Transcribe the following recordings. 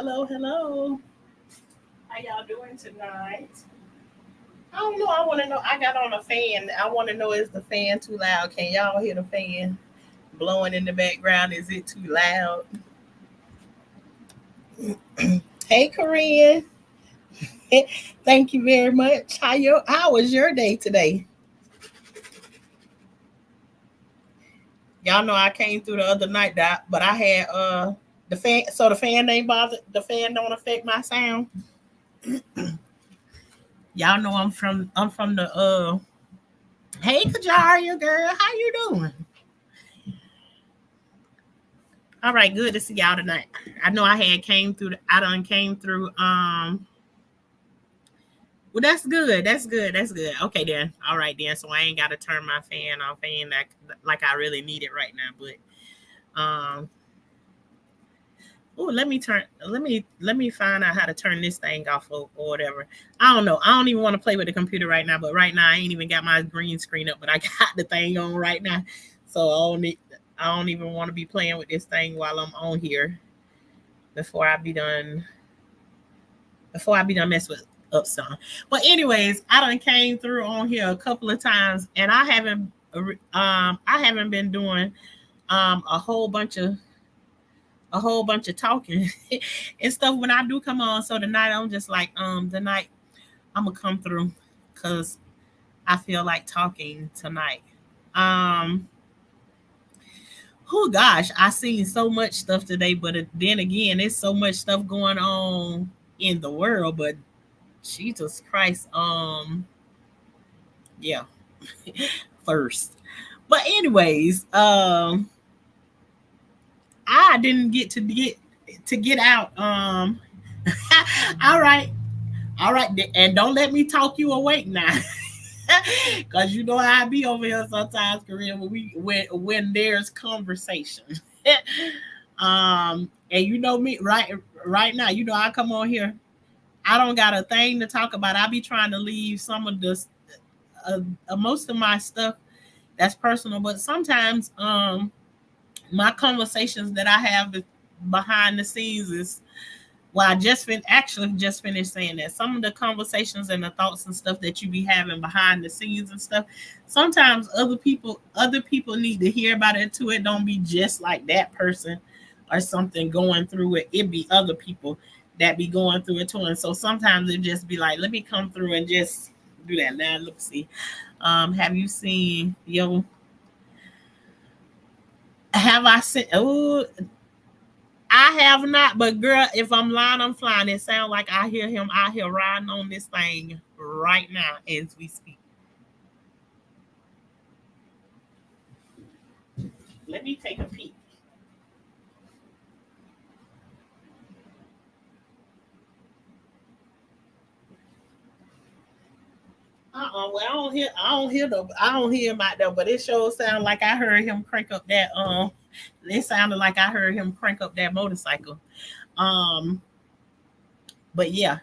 hello, hello. How y'all doing tonight? I don't know. I want to know. I got on a fan. I want to know, is the fan too loud? Can y'all hear the fan blowing in the background? Is it too loud? Hey, Corinne. Thank you very much. How was your day today? Y'all know I came through the other night, but I had the fan. So the fan ain't bother. The fan don't affect my sound. Y'all know I'm from the Hey, Kajaria girl, how you doing? All right, good to see y'all tonight. I know I done came through. Well, that's good. That's good. That's good. Okay, then. All right, then. So I ain't got to turn my fan off, and like I really need it right now. But oh, let me find out how to turn this thing off or whatever. I don't know. I don't even want to play with the computer right now. But right now, I ain't even got my green screen up, but I got the thing on right now. So I don't even want to be playing with this thing while I'm on here before I be done. Before I be done mess with up some. But anyways, I done came through on here a couple of times, and I haven't been doing a whole bunch of talking and stuff when I do come on. So tonight I'm just like tonight I'm gonna come through because I feel like talking tonight. Um Oh gosh, I seen so much stuff today, but then again, there's so much stuff going on in the world. But Jesus Christ, yeah, first. But anyways, I didn't get out. All right, all right, and don't let me talk you awake now. Cause you know how I be over here sometimes, Korea, when there's conversation. And you know me right now, you know I come on here. I don't got a thing to talk about. I be trying to leave some of this most of my stuff that's personal, but sometimes my conversations that I have behind the scenes is well, I just finished saying that some of the conversations and the thoughts and stuff that you be having behind the scenes and stuff. Sometimes other people need to hear about it too. It don't be just like that person or something going through it. It be other people that be going through it too. And so sometimes it just be like, let me come through and just do that. Now let's see. Have you seen have I seen I have not, but girl, if I'm lying, I'm flying. It sounds like I hear him out here riding on this thing right now as we speak. Let me take a peek. Well, I don't hear him out there, but it sure sound like I heard him crank up that. It sounded like I heard him crank up that motorcycle. Um, but yeah,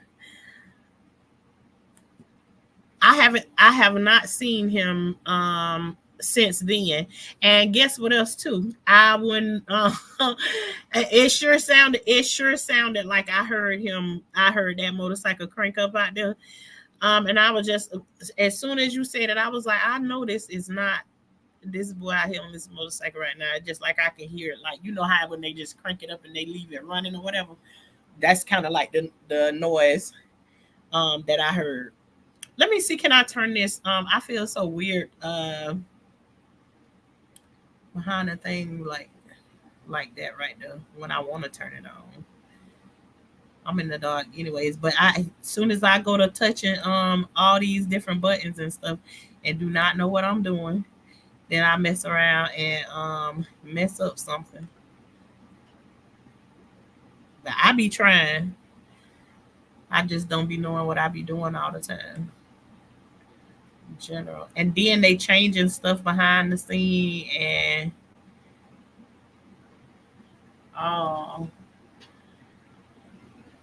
I have not seen him since then. And guess what else too? I wouldn't it sure sounded like I heard that motorcycle crank up out there. And I was just as soon as you said it, I was like, I know this is not this boy out here on this motorcycle right now. Just like I can hear it, like you know how when they just crank it up and they leave it running or whatever. That's kind of like the noise that I heard. Let me see. Can I turn this? I feel so weird behind the thing like that right there when I want to turn it on. I'm in the dark anyways, but as soon as I go to touching all these different buttons and stuff and do not know what I'm doing, then I mess around and mess up something. But I be trying. I just don't be knowing what I be doing all the time. In general. And then they changing stuff behind the scene and um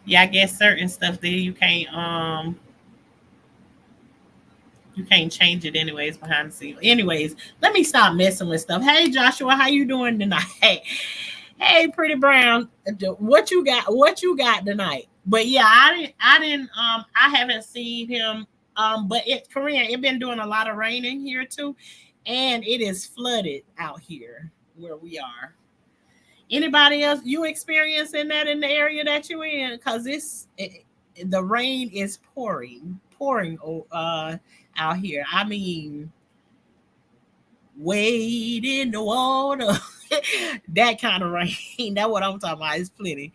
yeah, I guess certain stuff there you can't change it anyways behind the scene. Anyways, let me stop messing with stuff. Hey Joshua, how you doing tonight? Hey, Pretty Brown, what you got? What you got tonight? But yeah, I haven't seen him. But Korean, it been doing a lot of raining here too, and it is flooded out here where we are. Anybody else you experiencing that in the area that you in? Because the rain is pouring out here. I mean, wade in the water. That kind of rain. That's what I'm talking about. It's plenty.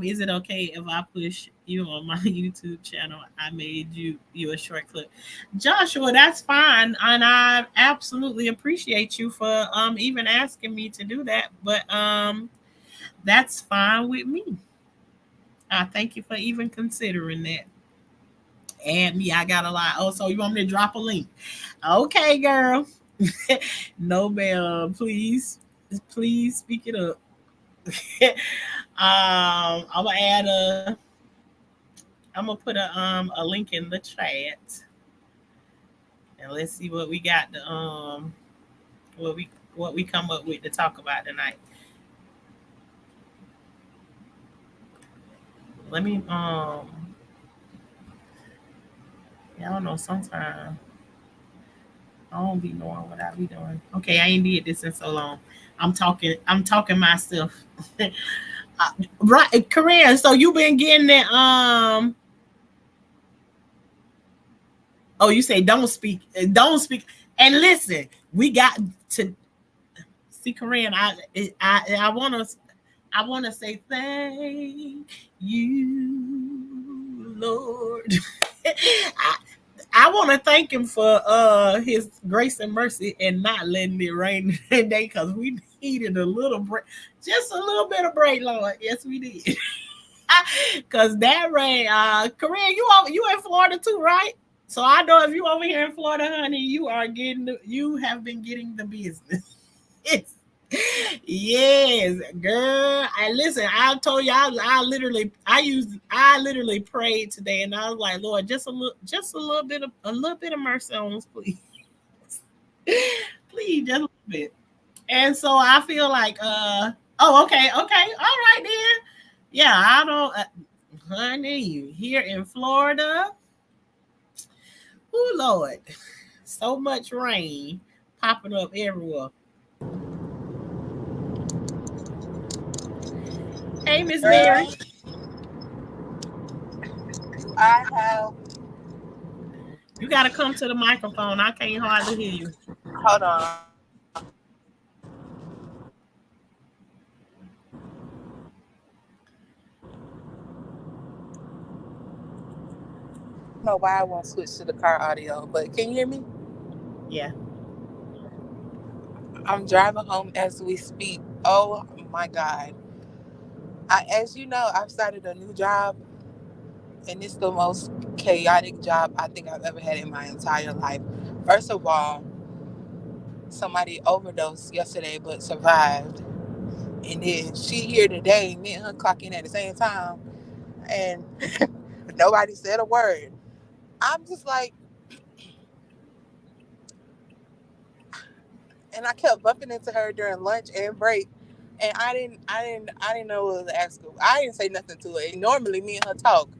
Is it okay if I push you on my YouTube channel? I made you a short clip. Joshua, that's fine. And I absolutely appreciate you for even asking me to do that. But that's fine with me. I thank you for even considering that. And me, I got a lot. Oh, so you want me to drop a link? Okay, girl. No, ma'am. Please speak it up. I'm gonna add I'm gonna put a link in the chat, and let's see what we got to what we come up with to talk about tonight. Let me yeah, I don't know, sometimes I don't be knowing what I be doing. Okay, I ain't did this in so long. I'm talking myself. Right, Korean. So you been getting it. Oh, you say don't speak. Don't speak. And listen, we got to see Korean. I wanna say thank you, Lord. I, I want to thank him for his grace and mercy and not letting it rain today because we needed a little break, just a little bit of break, Lord. Yes, we did. Because that rain, Korean, you in Florida too, right? So I know if you over here in Florida, honey, you have been getting the business. Yes, girl. I listen. I told you I literally prayed today, and I was like, Lord, just a little bit of mercy on us, please, please, just a little bit. And so I feel like, oh, okay, all right then. Yeah, I don't, honey, here in Florida. Oh Lord, so much rain popping up everywhere. Hey, Miss Mary. Girl, I have. You got to come to the microphone. I can't hardly hear you. Hold on. I don't know why I won't switch to the car audio, but can you hear me? Yeah. I'm driving home as we speak. Oh my God. As you know, I've started a new job, and it's the most chaotic job I think I've ever had in my entire life. First of all, somebody overdosed yesterday but survived. And then she here today, me and her clock in at the same time, and nobody said a word. I'm just like, and I kept bumping into her during lunch and break, and I didn't know what to ask her. I didn't say nothing to her. And normally, me and her talk,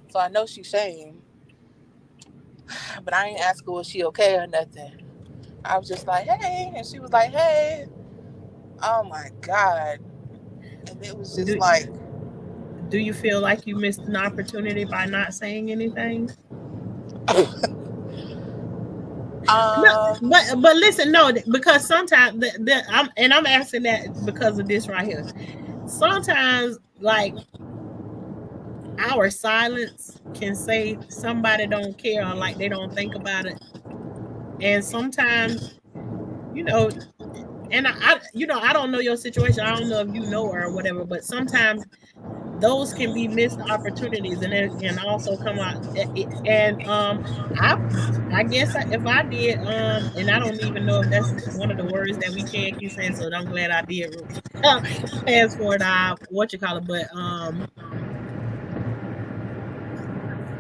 so I know she's shamed, but I ain't ask her was she okay or nothing. I was just like, hey, and she was like, hey. Oh my God, and it was just Do like, Do you feel like you missed an opportunity by not saying anything? No, um, but listen, no, because sometimes I'm asking that because of this right here. Sometimes, like, our silence can say somebody don't care or like they don't think about it, and sometimes, you know, and I don't know your situation. I don't know if you know her or whatever, but sometimes those can be missed opportunities, and it can also come out. And I I guess if I did, and I don't even know if that's one of the words that we can't keep saying. So I'm glad I did fast forward. What you call it, but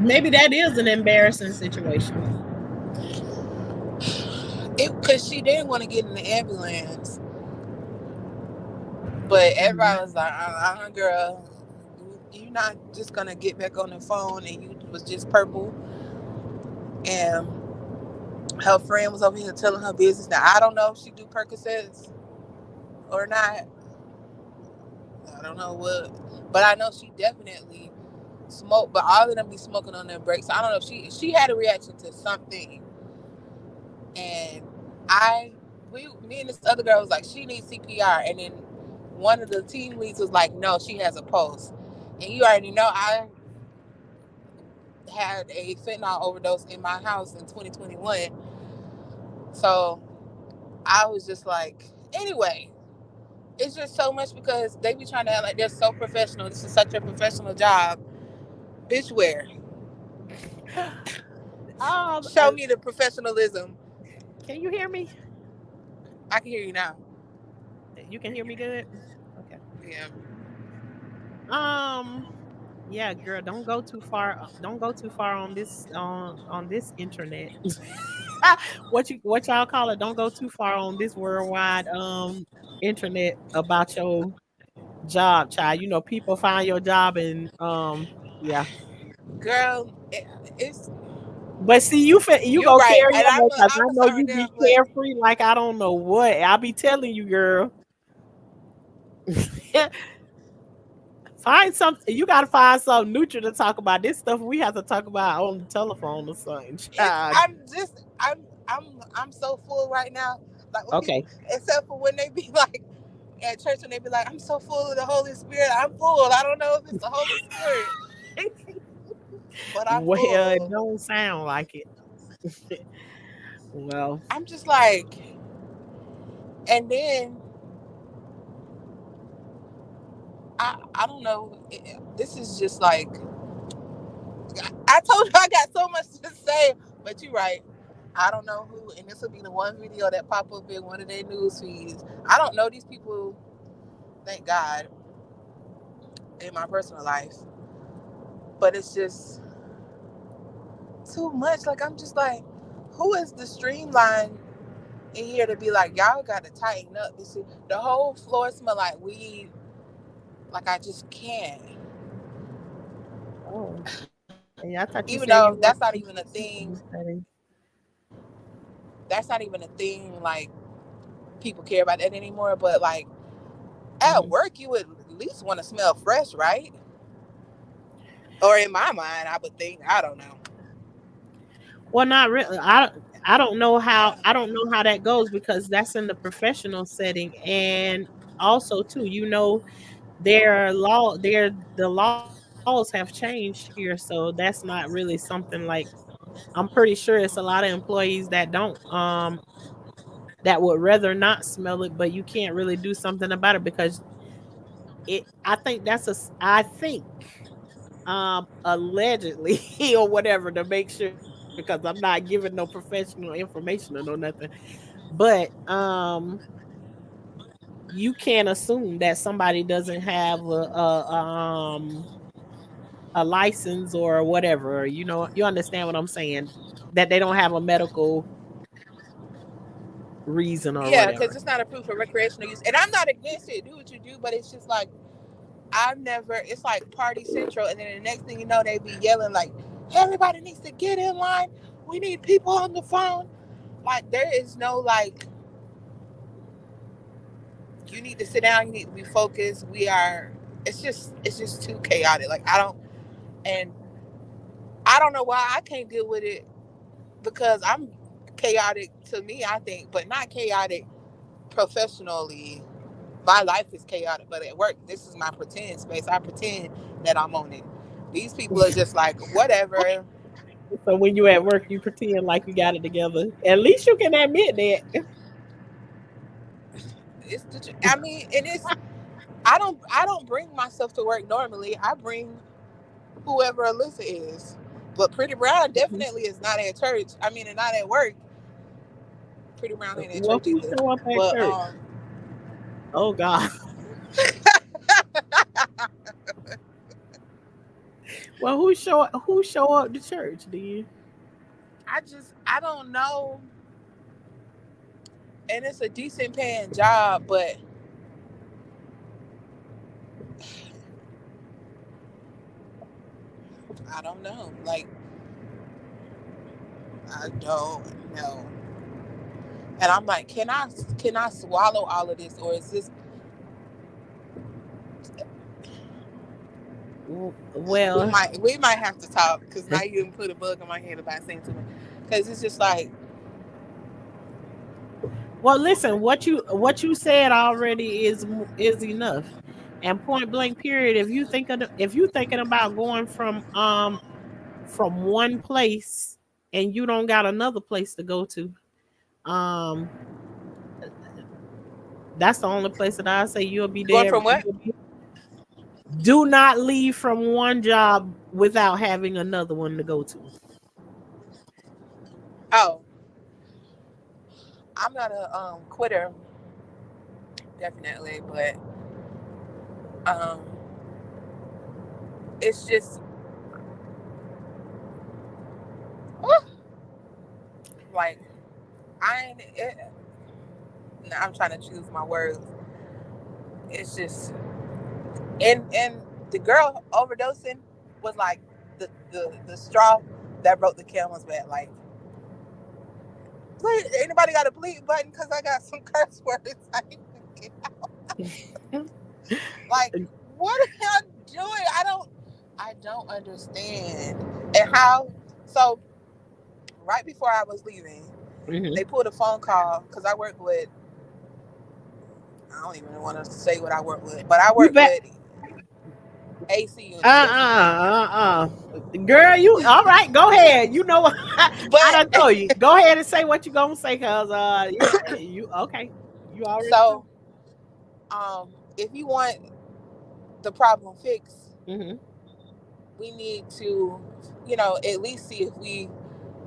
maybe that is an embarrassing situation. it because she didn't want to get in the ambulance. But everybody was like, girl, you're not just gonna get back on the phone and you was just purple. And her friend was over here telling her business. Now I don't know if she do Percocets or not. I don't know what, but I know she definitely smoked. But all of them be smoking on their breaks. So I don't know if she had a reaction to something. And me and this other girl was like, she needs CPR. And then one of the team leads was like, no, she has a pulse. And you already know I had a fentanyl overdose in my house in 2021. So I was just like, anyway, it's just so much because they be trying to act like they're so professional. This is such a professional job. Bitch, where? Show me the professionalism. Can you hear me? I can hear you now. You can hear me good? Okay. Yeah. Yeah, girl, don't go too far. Don't go too far on this internet. What y'all call it? Don't go too far on this worldwide internet about your job, child. You know, people find your job and yeah. Girl, it's But see, you you're go right. carry And on because I I'm know sorry you there, be but carefree like I don't know what. I'll be telling you, girl. Find something. You got to find something neutral to talk about. This stuff we have to talk about on the telephone or something. Child. I'm so full right now. Like when Okay. people, except for when they be like at church and they be like, I'm so full of the Holy Spirit. I'm full. I don't know if it's the Holy Spirit, but I'm Well, it full. don't sound like it. Well, I'm just like, and then I don't know. This is just like I told you I got so much to say, but you're right. I don't know who, and this will be the one video that pop up in one of their news feeds. I don't know these people, thank God, in my personal life, but it's just too much. Like I'm just like, who is the streamline in here to be like, y'all got to tighten up? This the whole floor smell like weed. Like I just can't. oh, yeah, I thought you Even said though you that's worked not in even a thing. the setting. That's not even a thing. Like people care about that anymore. But like at Mhm. work, you would at least want to smell fresh, right? Or in my mind, I would think. I don't know. Well, not really. I don't know how that goes because that's in the professional setting, and also too, you know, the laws have changed here, so that's not really something like. I'm pretty sure it's a lot of employees that don't that would rather not smell it, but you can't really do something about it because it. I think I think allegedly or whatever to make sure because I'm not giving no professional information or no nothing. But you can't assume that somebody doesn't have a license or whatever. You know, you understand what I'm saying? That they don't have a medical reason or Yeah, because whatever. it's not approved for recreational use, and I'm not against it. Do what you do, but it's just like I've never. It's like party central, and then the next thing you know, they be yelling like, "Everybody needs to get in line. We need people on the phone." Like there is no like. You need to sit down. You need to be focused. We are. It's just too chaotic. Like and I don't know why I can't deal with it because I'm chaotic to me. I think, but not chaotic professionally. My life is chaotic, but at work, this is my pretend space. I pretend that I'm on it. These people are just like, whatever. So when you at work, you pretend like you got it together. At least you can admit that. I mean, and it's I don't bring myself to work normally. I bring whoever Alyssa is. But Pretty Brown definitely is not at church. I mean, and not at work. Pretty Brown ain't at Well, church who either. show up at But church? Oh God. Well, who show up to church? Do you? I don't know. And it's a decent paying job, but I don't know. Like, I don't know. And I'm like, can I swallow all of this, or is this? Well, We might have to talk, because now you didn't put a bug in my head about saying to me, because it's just like, well, listen, what you said already is enough. And point blank period, if you thinking about going from one place and you don't got another place to go to, um that's the only place that I say you'll be going there. from what? Do not leave from one job without having another one to go to. Oh, I'm not a quitter, definitely, but um, it's just like I'm trying to choose my words. It's just, and the girl overdosing was like the straw that broke the camel's back. Like, wait, anybody got a bleep button? Because I got some curse words I need to get out. Like, what are y'all doing? I don't understand. And how? So right before I was leaving, they pulled a phone call, because I work with, I don't even want to say what I work with, but I work with AC units. Girl, you all right? Go ahead. You know what? But I done told you. Go ahead and say what you gonna say, cause you okay? You already so if you want the problem fixed, we need to, at least see if we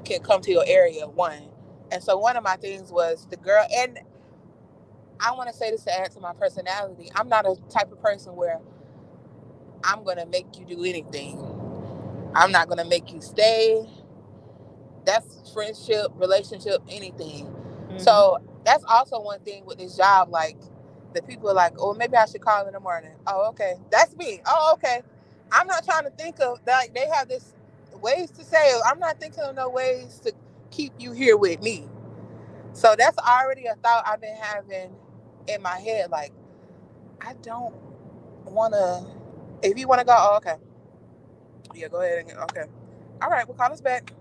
can come to your area, one. And so one of my things was the girl, and I want to say this to add to my personality. I'm not a type of person where I'm going to make you do anything. I'm not going to make you stay. That's friendship, relationship, anything. So that's also one thing with this job. Like, the people are like, oh, maybe I should call in the morning. Oh, okay. That's me. Oh, okay. I'm not trying to think of, like, they have this ways to say, I'm not thinking of no ways to keep you here with me. So that's already a thought I've been having in my head. Like, I don't want to, if you want to go, oh, okay. Yeah, go ahead. Okay. All right. Well, call us back.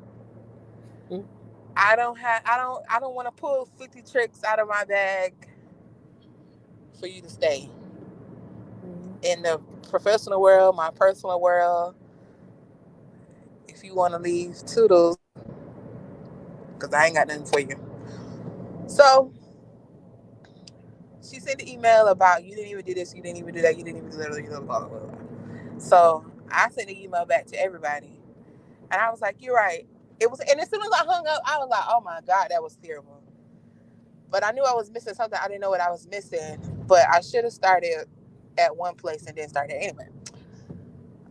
I don't want to pull 50 tricks out of my bag for you to stay. In the professional world, my personal world, if you want to leave, toodles, because I ain't got nothing for you. So she sent an email about, you didn't even do this, you didn't even do that, you didn't even do that, blah, blah, blah. So I sent an email back to everybody, and I was like, you're right. And as soon as I hung up, I was like, oh my God, that was terrible. But I knew I was missing something. I didn't know what I was missing, but I should have started at one place and then started anyway.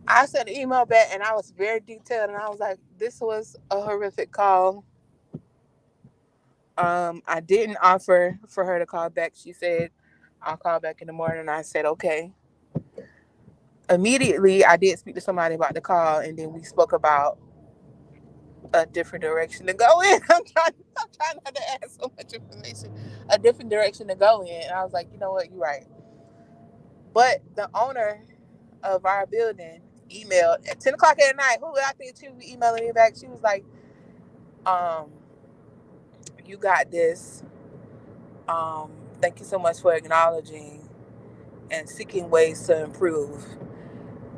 I sent an email back, and I was very detailed, and I was like, this was a horrific call. I didn't offer for her to call back. She said, I'll call back in the morning. I said, okay. Immediately, I did speak to somebody about the call, and then we spoke about a different direction to go in. I'm trying not to add so much information. A different direction to go in. And I was like, you know what, you're right. But the owner of our building emailed at 10 o'clock at night. Who I think she was emailing me back. She was like, you got this. Thank you so much for acknowledging and seeking ways to improve.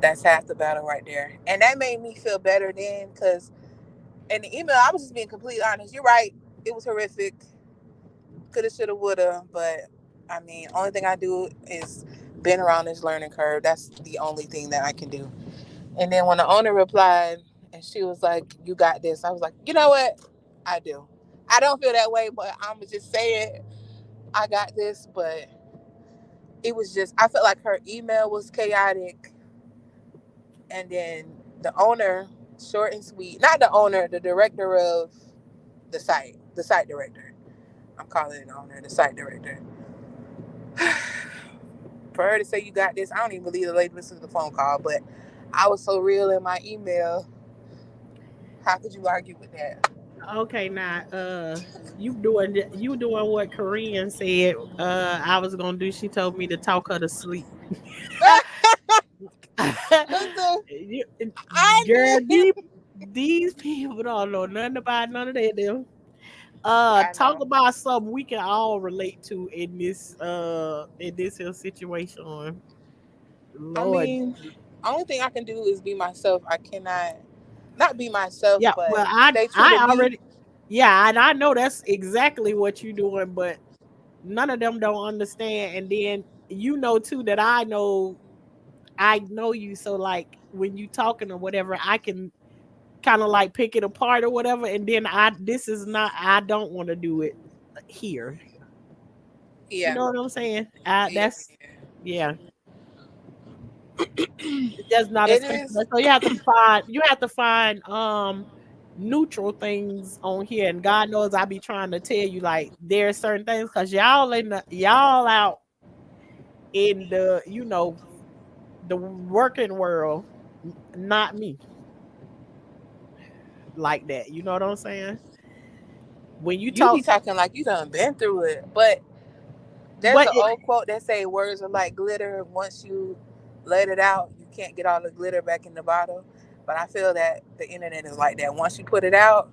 That's half the battle right there. And that made me feel better then, because in the email, I was just being completely honest. You're right. It was horrific. Coulda, shoulda, woulda. But, I mean, only thing I do is been around this learning curve. That's the only thing that I can do. And then when the owner replied, and she was like, you got this, I was like, you know what? I do. I don't feel that way, but I'm just saying I got this. But it was just, I felt like her email was chaotic. And then the owner, short and sweet, not the owner, the director of the site director. I'm calling it the owner, the site director. For her to say you got this, I don't even believe the lady listened to the phone call, but I was so real in my email. How could you argue with that? Okay, now you doing what Korean said I was gonna do. She told me to talk her to sleep. Listen, You- I Girl, did. these people don't know nothing about none of that. Them. I Talk know. about something we can all relate to in this here situation. I Lord. mean, only thing I can do is be myself. I cannot not be myself, Yeah, but well, I stay true to I me. already yeah, and I know that's exactly what you doing, but none of them don't understand. And then you know too that I know you, so like when you talking or whatever, I can kind of like pick it apart or whatever. And then this is not, I don't want to do it here. You Yeah, know what I'm saying? yeah, That's yeah. It's just not a it space. is. So you have to find neutral things on here. And God knows I be trying to tell you like there are certain things because y'all out in the the working world, not me like that. You know what I'm saying? When you You be talk, talking like you done been through it, but there's but an old quote that say words are like glitter. Once you let it out, you can't get all the glitter back in the bottle. But I feel that the internet is like that. Once you put it out,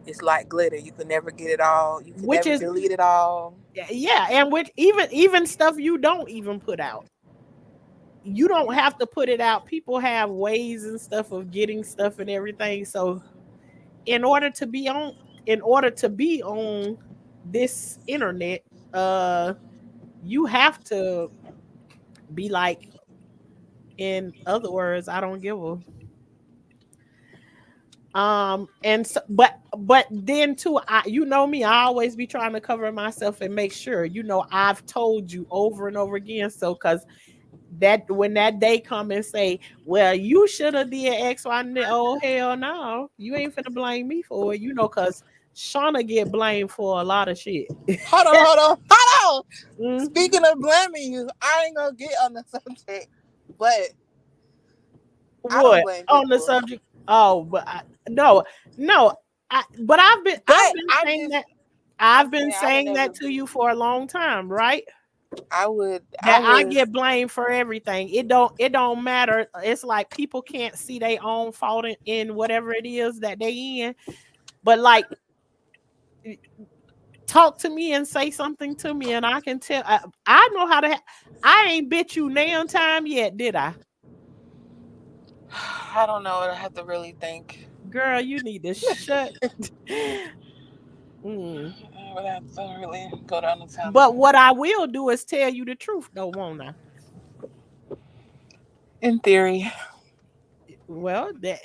it's like glitter. You can never get it all. You can which never is delete it all. yeah, and which even stuff you don't even put out. You don't have to put it out. People have ways and stuff of getting stuff and everything. So in order to be on in order to be on this internet, uh you have to be like, in other words, I don't give a and so but then too, I you know me, I always be trying to cover myself and make sure, I've told you over and over again. So cause that when that day come and say, well, you should have did X, Y, and Z. Oh hell no. You ain't finna blame me for it, cause Shauna get blamed for a lot of shit. Hold on, hold on, hold on. Mhm. Speaking of blaming you, I ain't gonna get on the subject, but I don't What blame on the people. subject? Oh, no, no. But I've But been I'm saying just, that. I'm I've been saying I would saying never that to you be. for a long time, right? I That I would. get blamed for everything. It don't matter. It's like people can't see their own fault in whatever it is that they in. But like, talk to me and say something to me, and I can tell. I know how to. I ain't bit you nail time yet, did I? I don't know. I have to really think. Girl, you need to shut. Mm. I would have to really go down the tunnel. But what I will do is tell you the truth, though, won't I? In theory, Well, that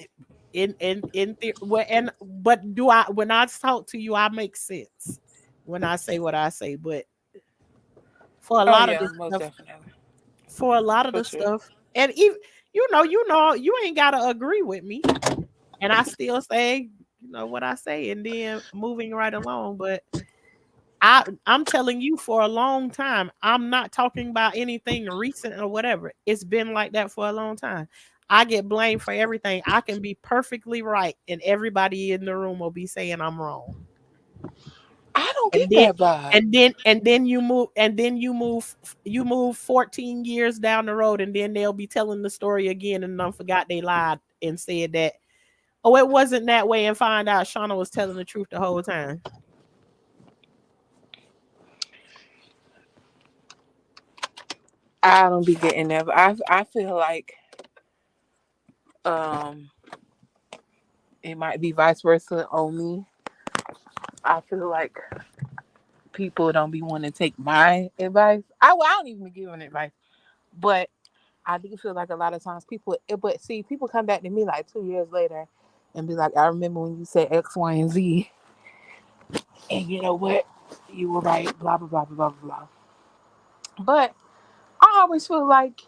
well, and but do I when I talk to you, I make sense when I say what I say. But for a oh lot of yeah, the most stuff, definitely, for a lot of for the sure. stuff, and even you ain't gotta agree with me, and I still say what I say, and then moving right along. But I'm telling you for a long time. I'm not talking about anything recent or whatever. It's been like that for a long time. I get blamed for everything. I can be perfectly right, and everybody in the room will be saying I'm wrong. I don't And get then that vibe. you move 14 years down the road, and then they'll be telling the story again, and I forgot they lied and said that, oh, it wasn't that way, and find out Shauna was telling the truth the whole time. I don't be getting that. But I feel like um it might be vice versa on me. I feel like people don't be wanting to take my advice. I don't even be giving advice, but I do feel like a lot of times people. But see, people come back to me like 2 years later and be like, "I remember when you said X, Y, and Z, and you know what, you were right." Blah blah blah blah blah blah. But I always feel like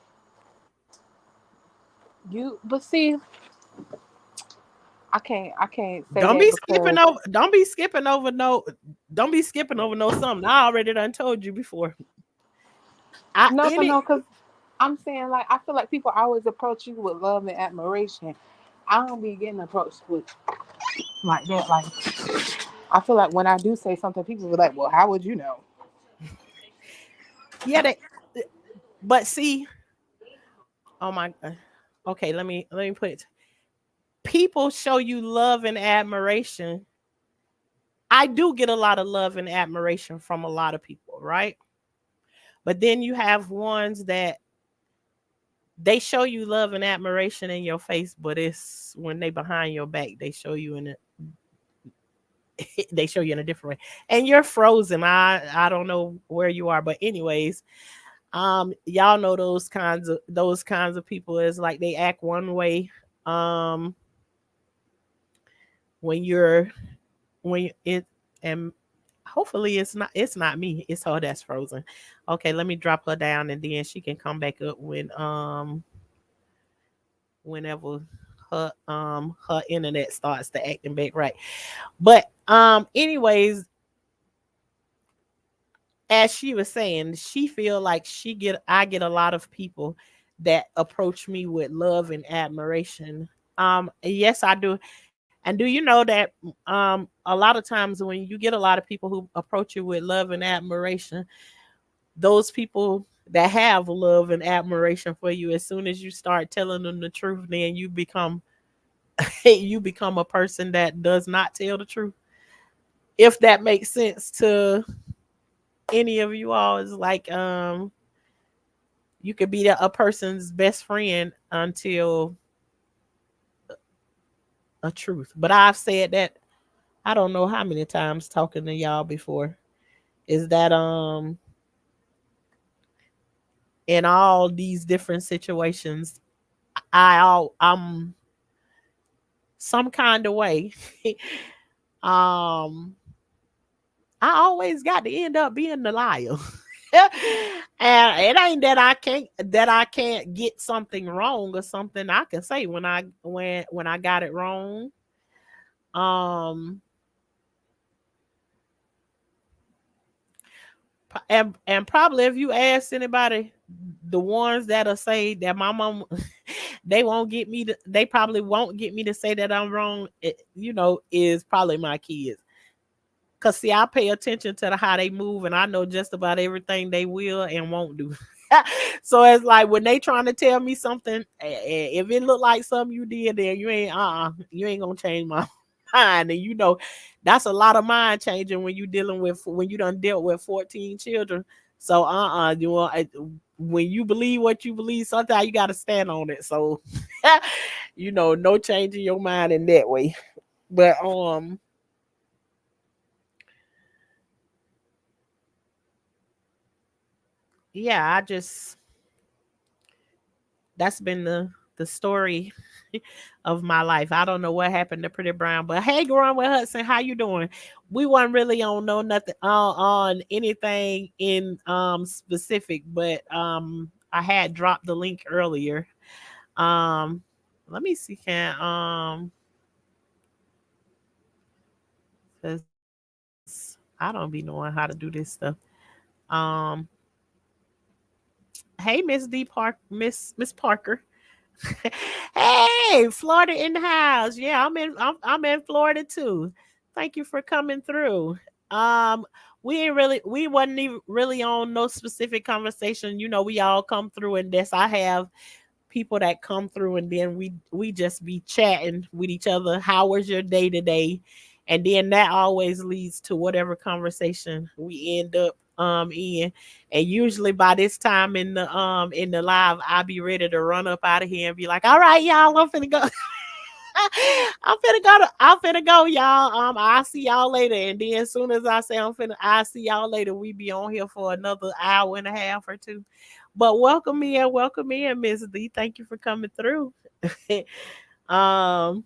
you. But see, I can't say Don't that be skipping because over. Don't be skipping over no. Don't be skipping over no something. I already done told you before. I no, any no, because I'm saying like I feel like people always approach you with love and admiration. I don't be getting approached with like that. Like, I feel like when I do say something, people be like, "Well, how would you know?" Yeah, but see, oh my, okay, let me put it. People show you love and admiration. I do get a lot of love and admiration from a lot of people, right? But then you have ones that they show you love and admiration in your face, but it's when they behind your back, they show you in a they show you in a different way. And you're frozen. I don't know where you are, but anyways, y'all know those kinds of people is like they act one way um when you're when it and hopefully it's not me, it's her that's frozen. Okay, let me drop her down and then she can come back up whenever her internet starts to acting back right. But anyways, as she was saying, she feel like I get a lot of people that approach me with love and admiration. Yes, I do. And do you know that a lot of times when you get a lot of people who approach you with love and admiration, those people that have love and admiration for you, as soon as you start telling them the truth, then you become you become a person that does not tell the truth. If that makes sense to any of you all, is like you could be a person's best friend until a truth. But I've said that I don't know how many times talking to y'all before, is that in all these different situations, I'm some kind of way um I always got to end up being the liar. And it ain't that I can't get something wrong or something. I can say when I got it wrong. Um and probably if you ask anybody, the ones that'll say that my mom they probably won't get me to say that I'm wrong, is probably my kids. Cause see, I pay attention to how they move, and I know just about everything they will and won't do. So it's like when they trying to tell me something, if it look like something you did, then you ain't gonna change my mind. And that's a lot of mind changing when you done dealt with 14 children. So when you believe what you believe, sometimes you gotta stand on it. So no changing your mind in that way. But yeah, that's been the story of my life. I don't know what happened to Pretty Brown, but hey, growing with Hudson, how you doing? We wasn't really on no nothing on anything in specific, but I had dropped the link earlier. Um, Let me see, can 'cause I don't be knowing how to do this stuff. Um, hey, Miss D Park, Miss Parker. Hey, Florida in the house. Yeah, I'm in Florida too. Thank you for coming through. Um, we wasn't even really on no specific conversation. We all come through, and this I have people that come through, and then we just be chatting with each other. How was your day today? And then that always leads to whatever conversation we end up in. And usually by this time in the live, I'll be ready to run up out of here and be like, all right, y'all, I'm finna go. I'm finna go, y'all. I'll see y'all later. And then as soon as I say I'll see y'all later, we be on here for another hour and a half or two. But welcome in, Miss D. Thank you for coming through. um,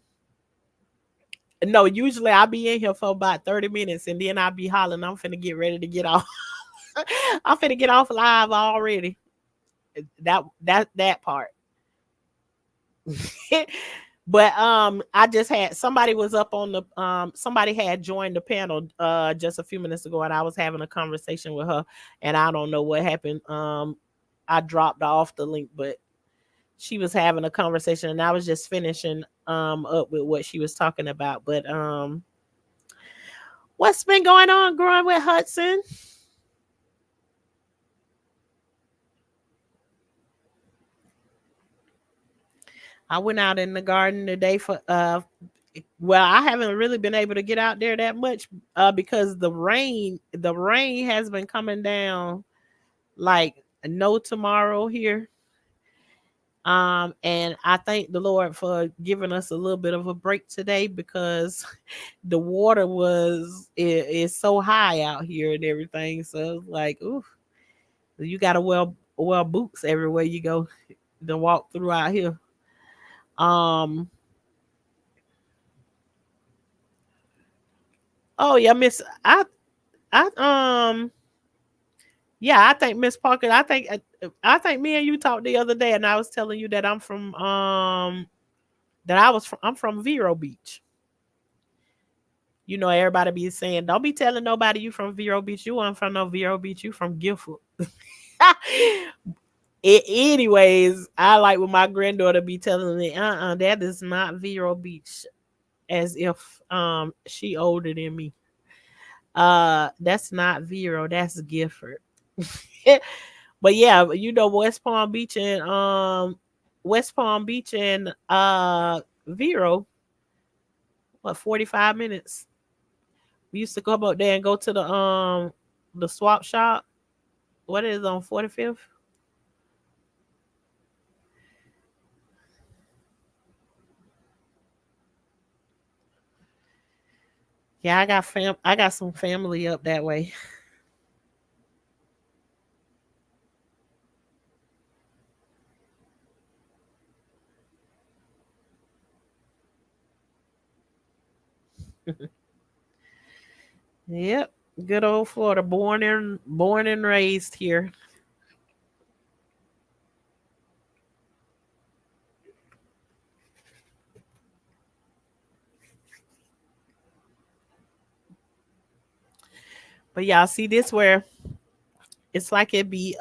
no, usually I'll be in here for about 30 minutes and then I'll be hollering, I'm finna get ready to get off. I'm finna get off live already. That part. But I just had somebody was up on the somebody had joined the panel just a few minutes ago, and I was having a conversation with her, and I don't know what happened. I dropped off the link, but she was having a conversation, and I was just finishing up with what she was talking about. But what's been going on growing with Hudson? I went out in the garden today for well, I haven't really been able to get out there that much because the rain has been coming down like no tomorrow here. And I thank the Lord for giving us a little bit of a break today because the water is so high out here and everything. So it's like, ooh, you gotta wear boots everywhere you go to walk through out here. Um, oh yeah, I yeah, I think Miss Parker. I think me and you talked the other day, and I was telling you that I'm from Vero Beach. You know, everybody be saying, don't be telling nobody you from Vero Beach. You aren't from no Vero Beach. You from Guilford. Anyways, I like when my granddaughter be telling me, that is not Vero Beach, as if she older than me. That's not Vero, that's Gifford. But yeah, you know, West Palm Beach and Vero, what, 45 minutes. We used to come up there and go to the swap shop. What is it, on 45th? Yeah, I got some family up that way. Yep. Good old Florida. Born and raised here. But y'all see this where it's like it be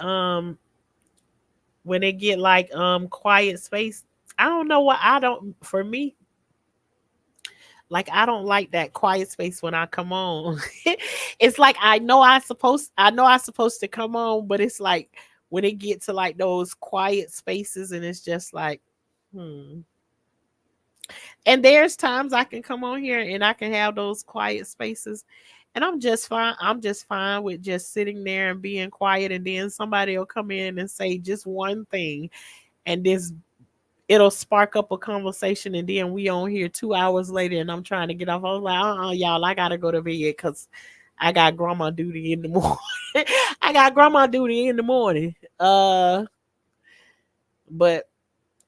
when they get like quiet space. I don't know what I don't for me, like I don't like that quiet space when I come on. It's like I know I supposed to come on, but it's like when it get to like those quiet spaces and it's just like, hmm. And there's times I can come on here and I can have those quiet spaces and I'm just fine. I'm just fine with just sitting there and being quiet, and then somebody will come in and say just one thing, and this it'll spark up a conversation, and then we on here 2 hours later and I'm trying to get off. I was like, y'all, I gotta go to bed because I got grandma duty in the morning. I got grandma duty in the morning. But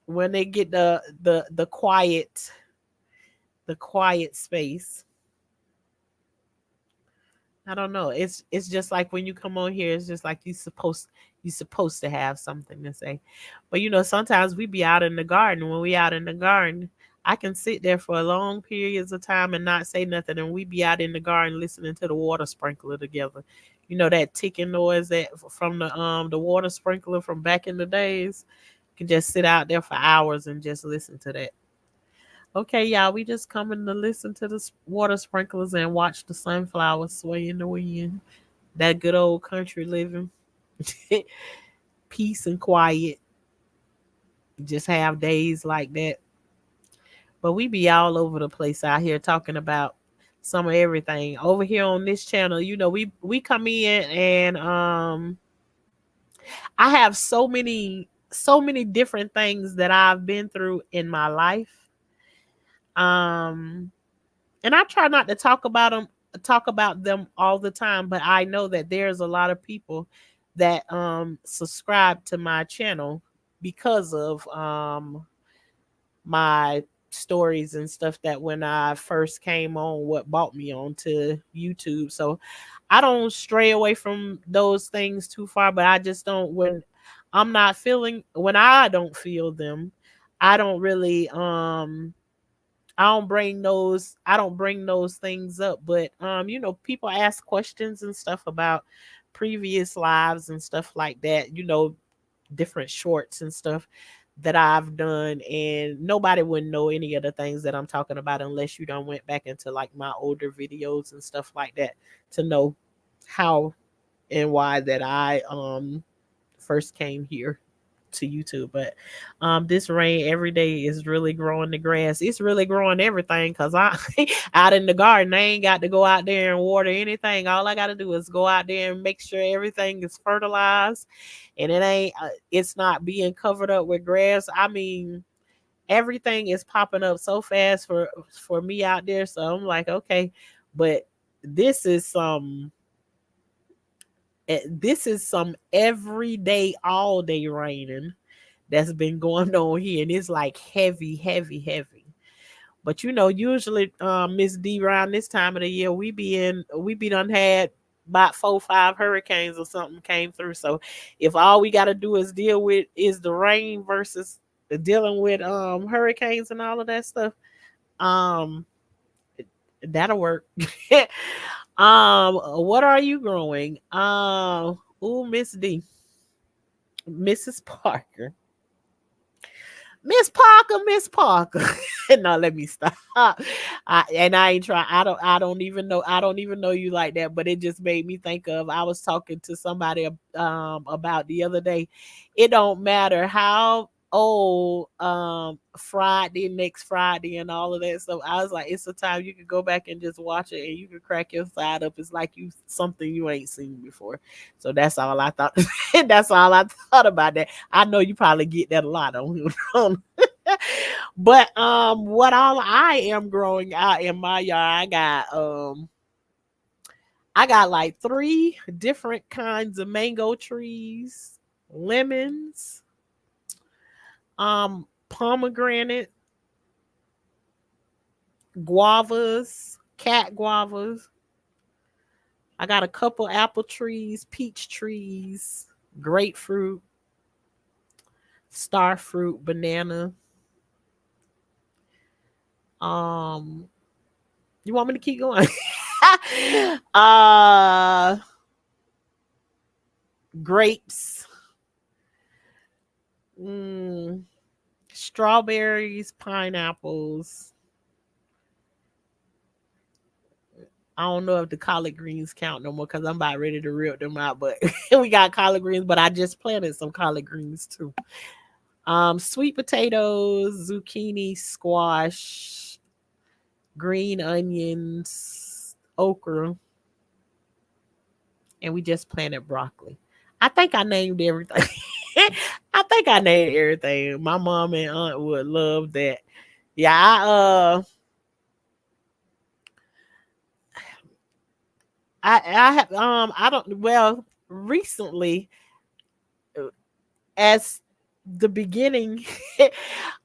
when they get the quiet space, I don't know. It's just like when you come on here, it's just like you supposed to have something to say. But you know, sometimes we be out in the garden. When we out in the garden, I can sit there for long periods of time and not say nothing, and we be out in the garden listening to the water sprinkler together. You know that ticking noise that from the water sprinkler from back in the days. You can just sit out there for hours and just listen to that. Okay, y'all, we just coming to listen to the water sprinklers and watch the sunflowers sway in the wind. That good old country living. Peace and quiet. Just have days like that. But we be all over the place out here talking about some of everything. Over here on this channel, you know, we come in and I have so many different things that I've been through in my life. Um and I try not to talk about them all the time, but I know that there's a lot of people that subscribe to my channel because of my stories and stuff, that when I first came on, what brought me on to YouTube. So I don't stray away from those things too far, but I just don't, when I don't feel them, I don't really I don't bring those things up. But you know, people ask questions and stuff about previous lives and stuff like that, you know, different shorts and stuff that I've done, and nobody would know any of the things that I'm talking about unless you done went back into like my older videos and stuff like that to know how and why that I first came here to YouTube. But this rain every day is really growing the grass. It's really growing everything because I out in the garden. I ain't got to go out there and water anything. All I got to do is go out there and make sure everything is fertilized and it's not being covered up with grass. I mean, everything is popping up so fast for me out there. So I'm like, okay, but this is some this is some everyday all day raining that's been going on here, and it's like heavy, heavy, heavy. But you know, usually Miss D, around this time of the year we be done had about 4 5 hurricanes or something came through. So if all we got to do is deal with is the rain versus dealing with hurricanes and all of that stuff, um that'll work. What are you growing? Oh, Miss D, Mrs. Parker. Miss Parker, Miss Parker. No, let me stop. And I ain't trying. I don't even know. I don't even know you like that. But it just made me think of. I was talking to somebody about the other day. It don't matter how old Friday, next Friday, and all of that. So I was like, it's a time you can go back and just watch it, and you can crack your side up. It's like you something you ain't seen before. So that's all I thought. That's all I thought about that. I know you probably get that a lot on. But what all I am growing out in my yard, I got like 3 different kinds of mango trees, lemons, pomegranate, guavas, cat guavas. I got a couple apple trees, peach trees, grapefruit, star fruit, banana. Um, you want me to keep going? uh, Grapes, mm, strawberries, pineapples. I don't know if the collard greens count no more because I'm about ready to rip them out. But we got collard greens, but I just planted some collard greens too. Sweet potatoes, zucchini, squash, green onions, okra, and we just planted broccoli. I think I named everything. I think I named everything. My mom and aunt would love that. Yeah, I have I don't well recently as the beginning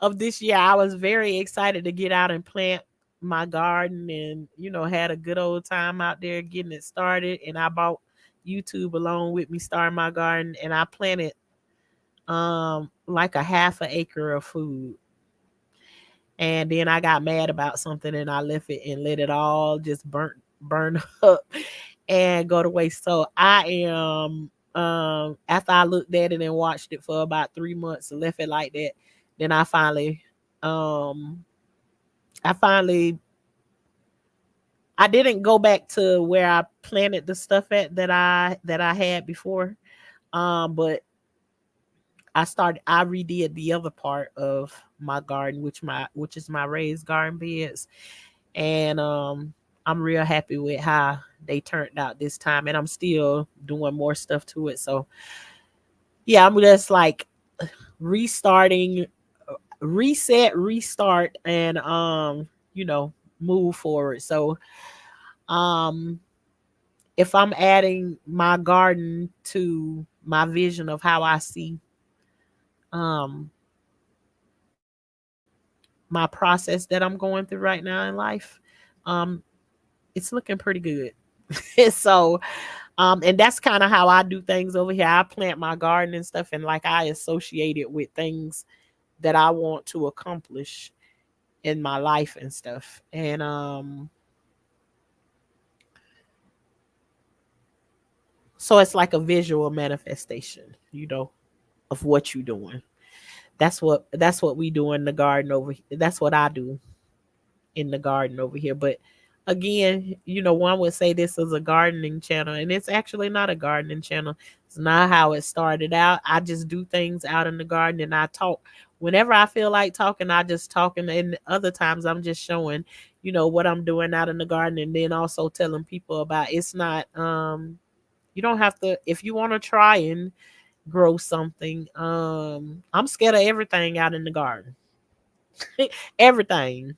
of this year, I was very excited to get out and plant my garden and had a good old time out there getting it started, and I bought YouTube along with me starting my garden, and I planted like a half an acre of food. And then I got mad about something and I left it and let it all just burn up and go to waste. So I am after I looked at it and watched it for about 3 months and left it like that, then um I finally I didn't go back to where I planted the stuff at that I had before. But I redid the other part of my garden, which is my raised garden beds. And I'm real happy with how they turned out this time, and I'm still doing more stuff to it. So yeah, I'm just like restarting, reset, restart, and move forward. So um if I'm adding my garden to my vision of how I see um my process that I'm going through right now in life, um it's looking pretty good. So and that's kind of how I do things over here. I plant my garden and stuff, and like I associate it with things that I want to accomplish in my life and stuff. And so it's like a visual manifestation, of what you're doing. That's what we do in the garden over here. That's what I do in the garden over here. But again, one would say this is a gardening channel, and it's actually not a gardening channel. It's not how it started out. I just do things out in the garden, and I talk whenever I feel like talking. I just talk, and other times I'm just showing, what I'm doing out in the garden, and then also telling people about it's not. You don't have to if you want to try and grow something. I'm scared of everything out in the garden. Everything.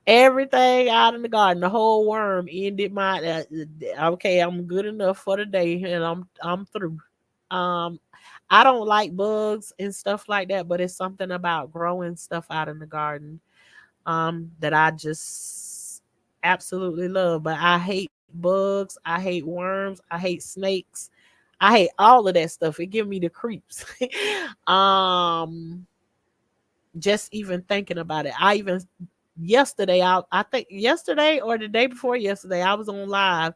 Everything out in the garden. The whole worm ended my. Okay, I'm good enough for the day, and I'm through. Um, I don't like bugs and stuff like that, but it's something about growing stuff out in the garden that I just absolutely love. But I hate bugs. I hate worms. I hate snakes. I hate all of that stuff. It give me the creeps. um just even thinking about it. I even yesterday, I think yesterday or the day before yesterday, I was on live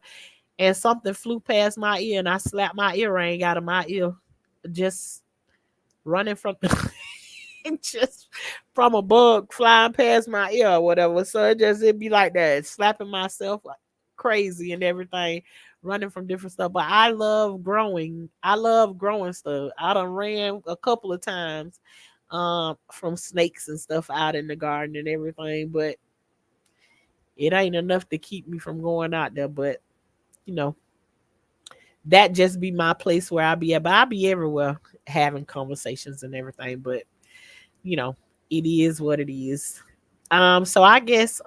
and something flew past my ear and I slapped my earring out of my ear, just running from just from a bug flying past my ear or whatever. So it'd be like that, slapping myself like crazy and everything, running from different stuff. But I love growing. I love growing stuff. I done ran a couple of times from snakes and stuff out in the garden and everything, but it ain't enough to keep me from going out there. But you know, that just be my place where I be at. But I be everywhere having conversations and everything. But you know, it is what it is. So I guess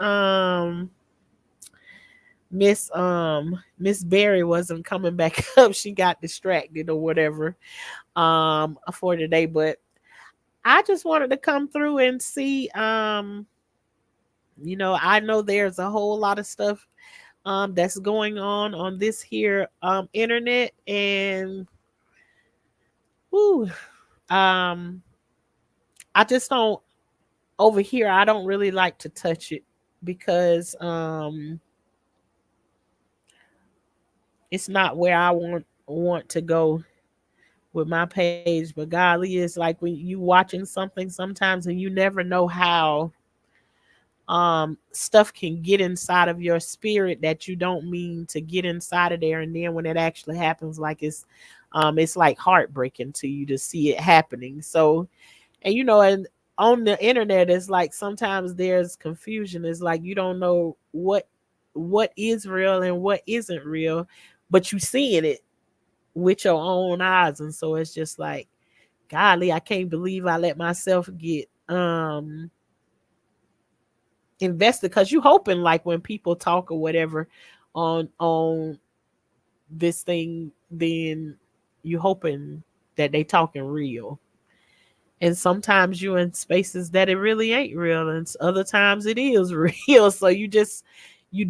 Miss Berry wasn't coming back up. She got distracted or whatever for today. But I just wanted to come through and see I know there's a whole lot of stuff that's going on this here internet, and whew, um I just don't over here I don't really like to touch it because it's not where I want to go with my page. But golly, it's like when you watching something sometimes and you never know how stuff can get inside of your spirit that you don't mean to get inside of there, and then when it actually happens, like it's like heartbreaking to you to see it happening. So, and on the internet, it's like sometimes there's confusion. It's like you don't know what is real and what isn't real, but you seeing it with your own eyes. And so it's just like, golly, I can't believe I let myself get invested, because you hoping like when people talk or whatever on this thing, then you hoping that they talking real. And sometimes you're in spaces that it really ain't real, and other times it is real. So you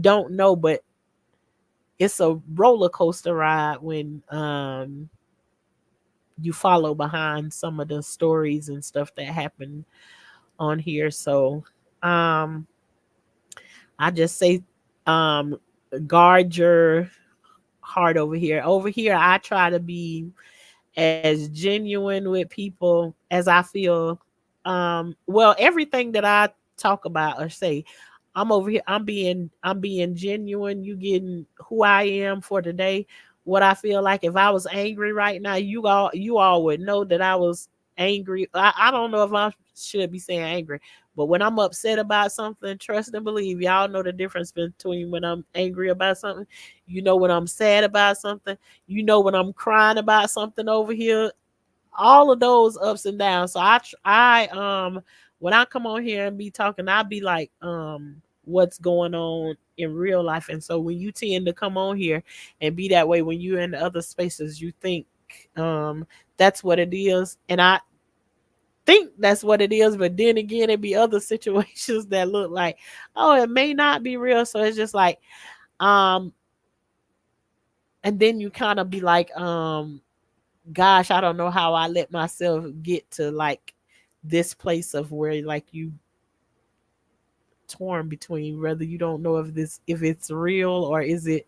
don't know. But it's a roller coaster ride when you follow behind some of the stories and stuff that happen on here. So um I just say um guard your heart over here. Over here I try to be as genuine with people as I feel. Well, everything that I talk about or say, I'm over here, I'm being genuine. You getting who I am for today, what I feel like. If I was angry right now, you all would know that I was angry. I don't know if I should be saying angry, but when I'm upset about something, trust and believe, y'all know the difference between when I'm angry about something, when I'm sad about something, when I'm crying about something over here, all of those ups and downs. So when I come on here and be talking, I'll be like what's going on in real life. And so when you tend to come on here and be that way, when you're in other spaces, you think that's what it is. And I think that's what it is, but then again, it be other situations that look like, oh, it may not be real. So it's just like um and then you kind of be like, gosh, I don't know how I let myself get to like this place of where like you torn between whether you don't know if it's real or is it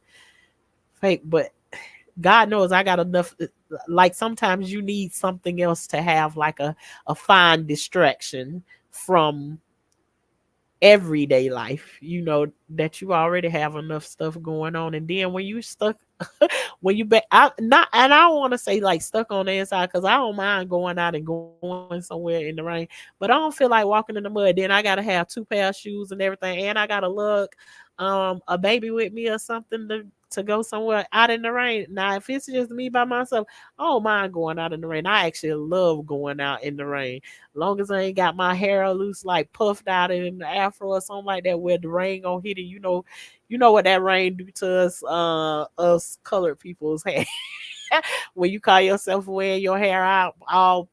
fake. But God knows I got enough. Like sometimes you need something else to have like a fine distraction from everyday life, that you already have enough stuff going on. And then when you stuck, when you I not, and I don't want to say like stuck on the inside, because I don't mind going out and going somewhere in the rain, but I don't feel like walking in the mud. Then I gotta have 2 pair of shoes and everything, and I gotta lug a baby with me or something to go somewhere out in the rain. Now if it's just me by myself, I don't mind going out in the rain. I actually love going out in the rain, long as I ain't got my hair loose, like puffed out in the afro or something like that, where the rain gonna hit it. You know what that rain do to us colored people's hair. When you call yourself wearing your hair out all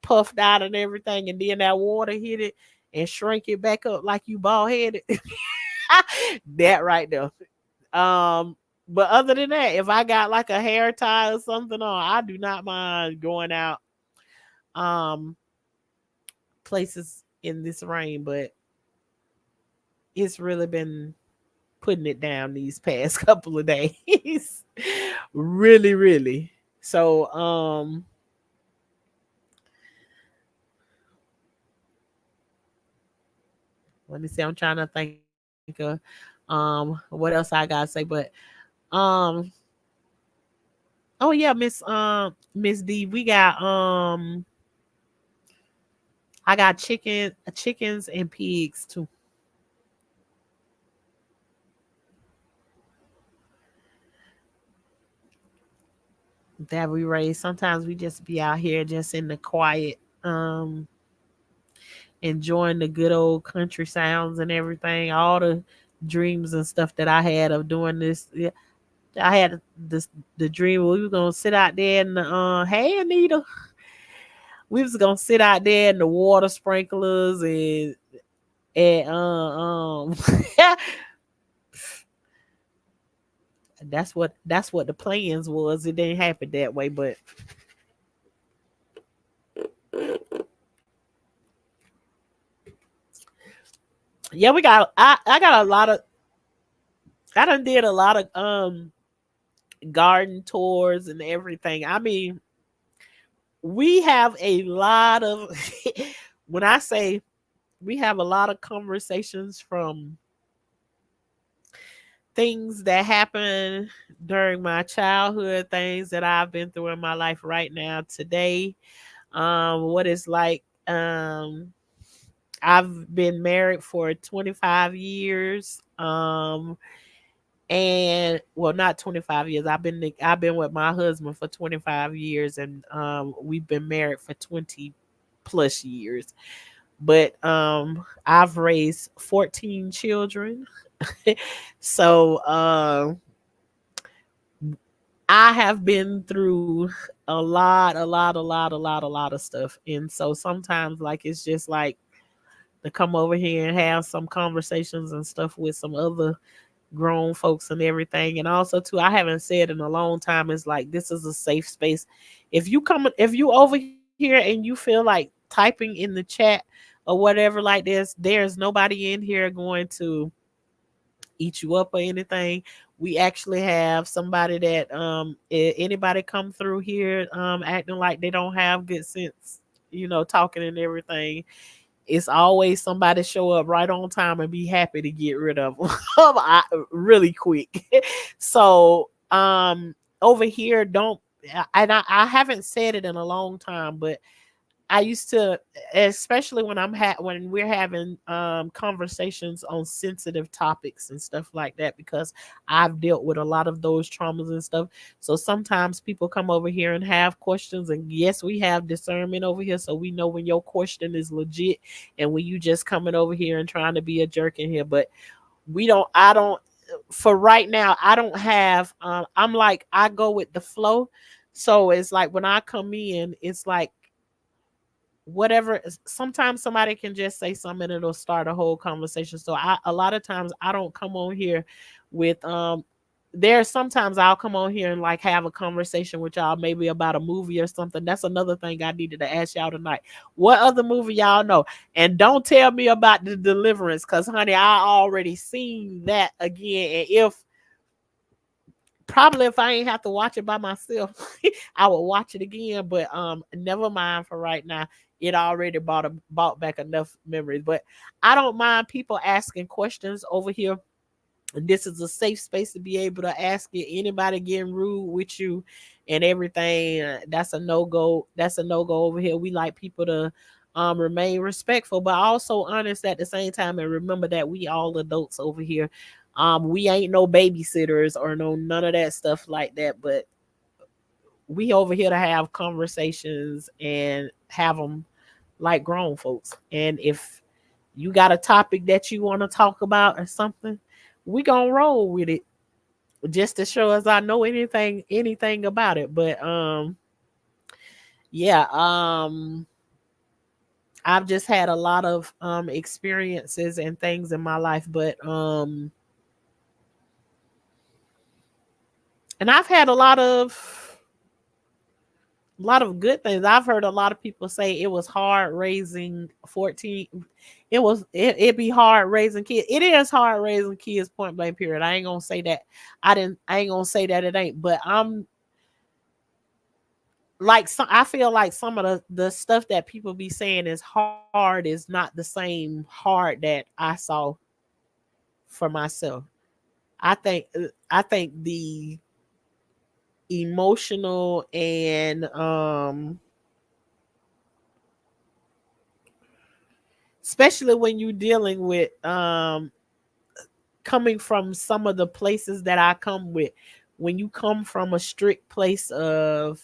puffed out and everything, and then that water hit it and shrink it back up like you bald headed. That right there. But other than that, if I got like a hair tie or something on, I do not mind going out places in this rain. But it's really been putting it down these past couple of days. Really, really. So let me see. I'm trying to think of what else I gotta say. But um oh yeah, Miss D, we got I got chickens and pigs too. That we raise. Sometimes we just be out here just in the quiet, enjoying the good old country sounds and everything. All the dreams and stuff that I had of doing this. Yeah, I had the dream we were gonna sit out there and hey Anita, we was gonna sit out there in the water sprinklers and that's what the plans was. It didn't happen that way, but yeah, I got a lot of I done did a lot of garden tours and everything. I mean, we have a lot of when I say we have a lot of conversations from things that happened during my childhood, things that I've been through in my life right now today. What it's like. I've been married for 25 years. And well, not 25 years. I've been with my husband for 25 years, and we've been married for 20 plus years. But I've raised 14 children. So I have been through a lot of stuff. And so sometimes like it's just like to come over here and have some conversations and stuff with some other grown folks and everything. And also too, I haven't said in a long time, is like this is a safe space. If you over here and you feel like typing in the chat or whatever like this, there's nobody in here going to eat you up or anything. We actually have somebody that anybody come through here acting like they don't have good sense, talking and everything, it's always somebody show up right on time and be happy to get rid of them really quick. So over here, don't and I haven't said it in a long time, but I used to, especially when when we're having conversations on sensitive topics and stuff like that, because I've dealt with a lot of those traumas and stuff. So sometimes people come over here and have questions, and yes, we have discernment over here, so we know when your question is legit and when you just coming over here and trying to be a jerk in here. But I don't, for right now, I don't have. I'm like, I go with the flow. So it's like when I come in, it's like whatever. Sometimes somebody can just say something and it'll start a whole conversation. So a lot of times I don't come on here with there's sometimes I'll come on here and like have a conversation with y'all maybe about a movie or something. That's another thing I needed to ask y'all tonight. What other movie y'all know? And don't tell me about The Deliverance, because honey, I already seen that again. And if Probably if I ain't have to watch it by myself, I would watch it again. But never mind for right now. It already brought back enough memories. But I don't mind people asking questions over here. This is a safe space to be able to ask it. Anybody getting rude with you and everything, that's a no-go. That's a no-go over here. We like people to remain respectful, but also honest at the same time, and remember that we all adults over here. We ain't no babysitters or no none of that stuff like that, but we over here to have conversations and have them like grown folks. And if you got a topic that you want to talk about or something, we gonna roll with it just to show us I know anything about it. But yeah, I've just had a lot of experiences and things in my life, but and I've had a lot of good things. I've heard a lot of people say it was hard raising 14. It be hard raising kids. It is hard raising kids, point blank period. I ain't gonna say that. I ain't gonna say that it ain't, but I'm like I feel like some of the stuff that people be saying is hard is not the same hard that I saw for myself. I think the emotional and especially when you're dealing with coming from some of the places that I come with, when you come from a strict place of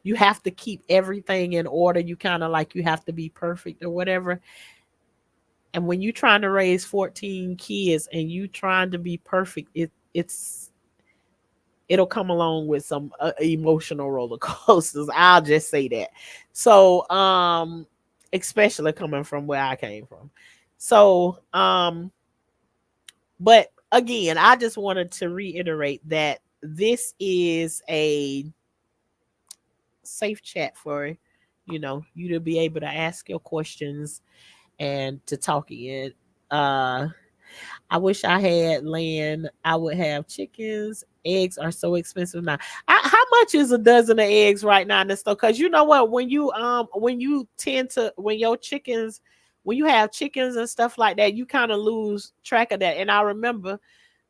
you have to keep everything in order, you kind of like you have to be perfect or whatever. And when you're trying to raise 14 kids and you trying to be perfect, it'll come along with some emotional roller coasters. I'll just say that. So especially coming from where I came from. So but again, I just wanted to reiterate that this is a safe chat for you to be able to ask your questions and to talk in. I wish I had land. I would have chickens. Eggs are so expensive now. How much is a dozen of eggs right now in the store? Because you know what, when you tend to when your chickens when you have chickens and stuff like that, you kind of lose track of that. And I remember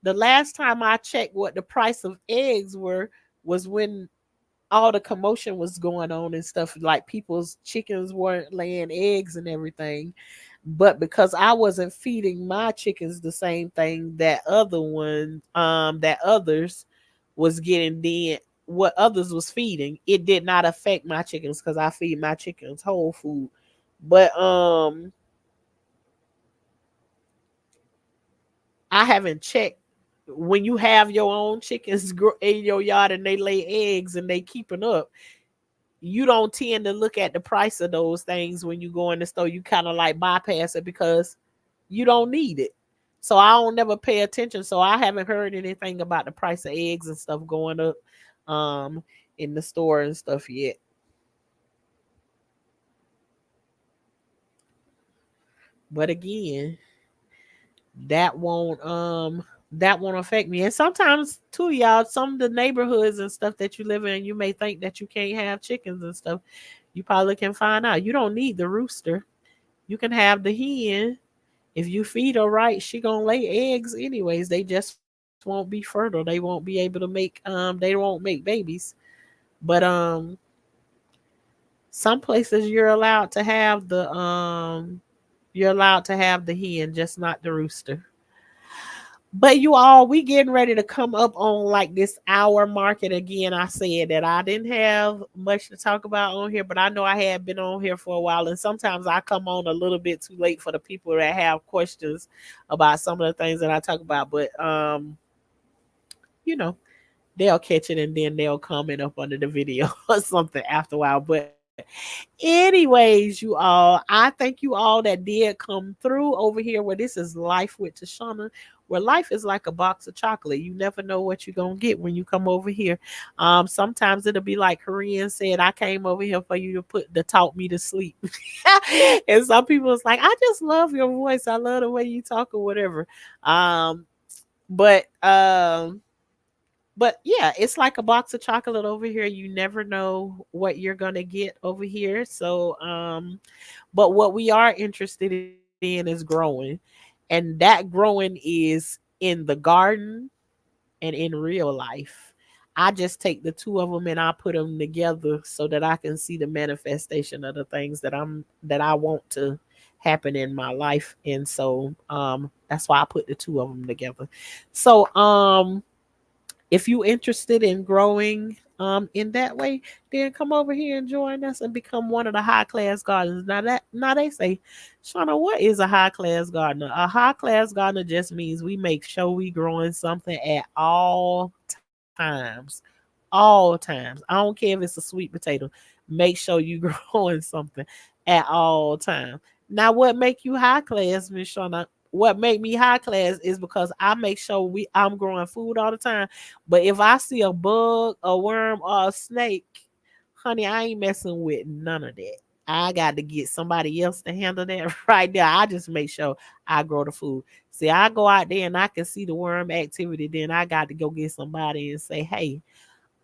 the last time I checked what the price of eggs were was when all the commotion was going on and stuff, like people's chickens weren't laying eggs and everything. But because I wasn't feeding my chickens the same thing that others was getting, then what others was feeding, it did not affect my chickens because I feed my chickens whole food. But I haven't checked when you have your own chickens in your yard and they lay eggs and they keeping up. You don't tend to look at the price of those things when you go in the store. You kind of like bypass it because you don't need it. So I don't never pay attention. So I haven't heard anything about the price of eggs and stuff going up in the store and stuff yet. But again, that won't affect me. And sometimes too, y'all, some of the neighborhoods and stuff that you live in, you may think that you can't have chickens and stuff. You probably can find out you don't need the rooster. You can have the hen. If you feed her right, she gonna lay eggs anyways. They just won't be fertile. They won't be able to make they won't make babies. But some places you're allowed to have the hen, just not the rooster. But you all, we getting ready to come up on like this hour market again. I said that I didn't have much to talk about on here, but I know I had been on here for a while, and sometimes I come on a little bit too late for the people that have questions about some of the things that I talk about. But you know, they'll catch it and then they'll comment up under the video or something after a while. But anyways, you all, I thank you all that did come through over here where this is Life with Tashana, where life is like a box of chocolate. You never know what you're gonna get when you come over here. Sometimes it'll be like Korean said, I came over here for you to talk me to sleep. And some people it's like, I just love your voice. I love the way you talk or whatever. But yeah, it's like a box of chocolate over here. You never know what you're gonna get over here. So but what we are interested in is growing. And that growing is in the garden and in real life. I just take the two of them and I put them together so that I can see the manifestation of the things that I want to happen in my life. And so that's why I put the two of them together. So if you interested in growing in that way, then come over here and join us and become one of the high class gardeners. Now they say, Shauna, what is a high class gardener? A high class gardener just means we make sure we growing something at all times. All times. I don't care if it's a sweet potato. Make sure you growing something at all times. Now, what make you high class, Miss Shauna? What make me high class is because I make sure I'm growing food all the time. But if I see a bug, a worm, or a snake, honey, I ain't messing with none of that. I got to get somebody else to handle that right there. I just make sure I grow the food. See, I go out there and I can see the worm activity. Then I got to go get somebody and say, hey,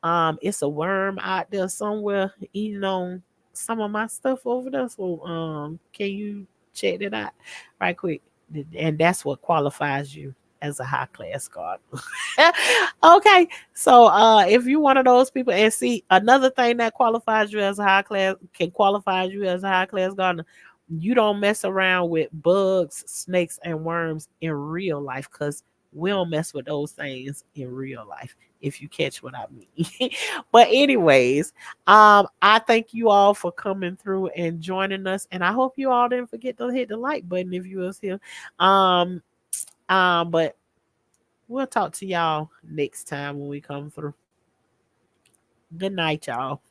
it's a worm out there somewhere eating on some of my stuff over there. So can you check that out right quick? And that's what qualifies you as a high class gardener. Okay. So if you're one of those people, and see, another thing that qualifies you as a high class can qualify you as a high class gardener, you don't mess around with bugs, snakes, and worms in real life, because we don't mess with those things in real life, if you catch what I mean. But anyways, I thank you all for coming through and joining us, and I hope you all didn't forget to hit the like button if you was here. Um, but we'll talk to y'all next time when we come through. Good night, y'all.